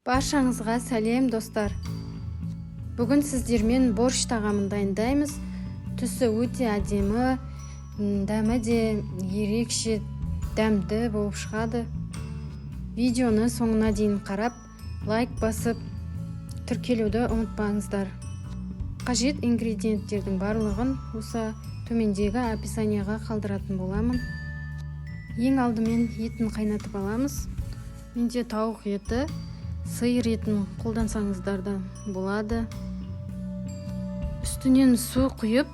Баршаңызға сәлем достар. Бүгін сіздермен борщ тағамын дайындаймыз. Түсі өте әдемі, дәмі де ерекше дәмді болып шығады. Видеоны соңына дейін қарап, лайк басып, тіркелуді ұмытпаңыздар. Қажет ингредиенттердің барлығын осы төмендегі описанияға қалдыратын боламын. Ең алдымен етін қайнатып аламыз. Менде тауық еті, сиыр етін қолдансаңыздар да болады. Үстінен су құйып,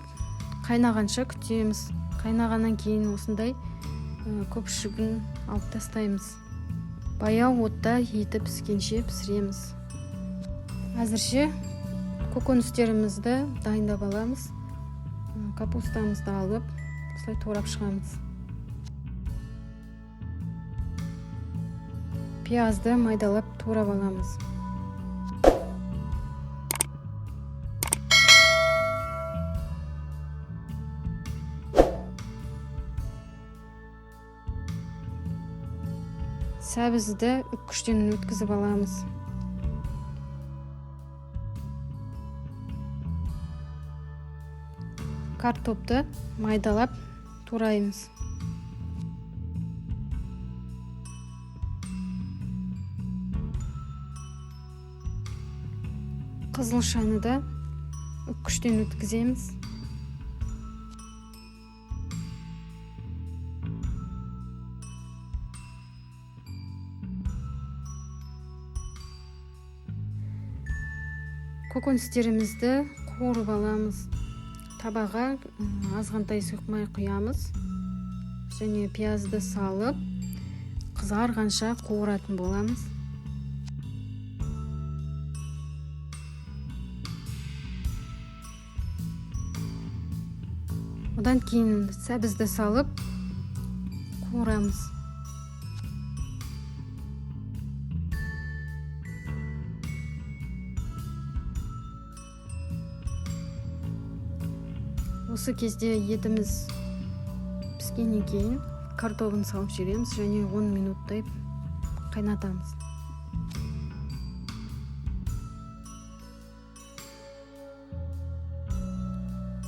қайнағанша күтеміз. Қайнағаннан кейін осындай көпшігін алып тастаймыз. Баяу отта еті піскенше пісіреміз. Әзірше көкөністерімізді дайындап аламыз. Капустамызды алып, осылай турап шығамыз. Пиязды майдалап турап аламыз. Сәбізді үккіштен өткізіп аламыз. Картопты майдалап тураймыз. Қызылшаны да үккіштен өткіземіз. Көкөністерімізді қуырып аламыз. Табаға азғантай сұйық құямыз. Және пиязды салып, қызарғанша қуыратын боламыз. Одан кейін сәбізді салып қуырамыз. Осы кезде етіміз піскеннен кейін картоптын салып жібереміз және 10 минуттай қайнатамыз.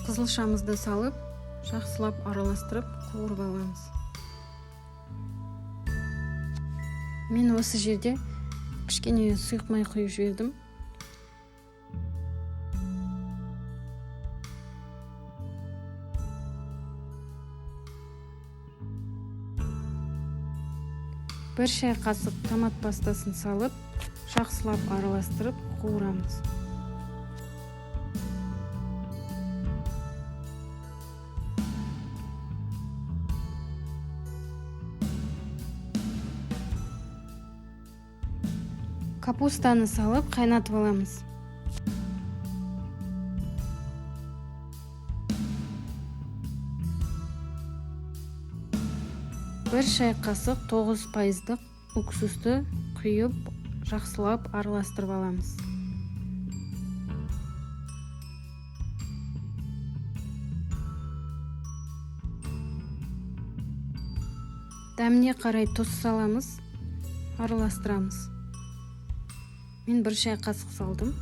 Қызылшамызды салып, жақсылап араластырып қуырып аламыз. Мен осы жерде кішкене сұйық май құйып жібердім. Бір шай қасық томат пастасын салып, жақсылап араластырып қуырамыз. Капустаны салып қайнатып аламыз. Бір шай қасық 9% уксусты құйып, жақсылап араластырып аламыз. Дәміне қарай тұз саламыз, араластырамыз. Мен бір шай қасық салдым.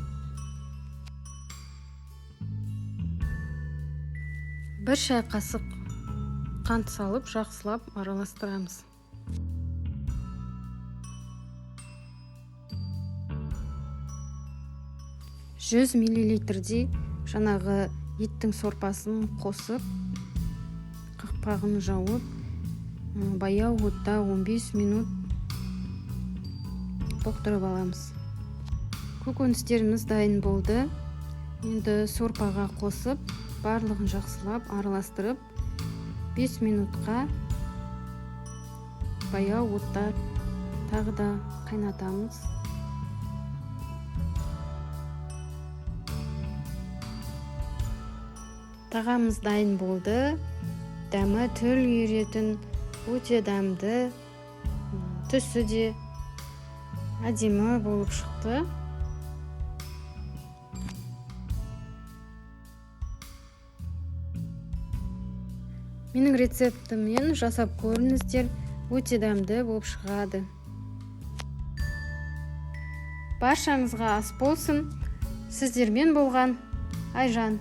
Бір шай қасық қант салып, жақсылап араластырамыз. Жүз миллилитрдей жаңағы еттің сорпасын қосып, қақпағын жауып, баяу отта 15 минут тоқтырып аламыз. Көкөністеріміз дайын болды. Енді сорпаға қосып, барлығын жақсылап араластырып, 5 минутқа баяу отта тағы да қайнатамыз. Тағамыз дайын болды. Дәмі тіл үйіретін, өте дәмді, түсі де әдемі болып шықты. Менің рецептіммен жасап көріңіздер, өте дәмді болып шығады. Баршаңызға ас болсын. Сіздермен болған Айжан.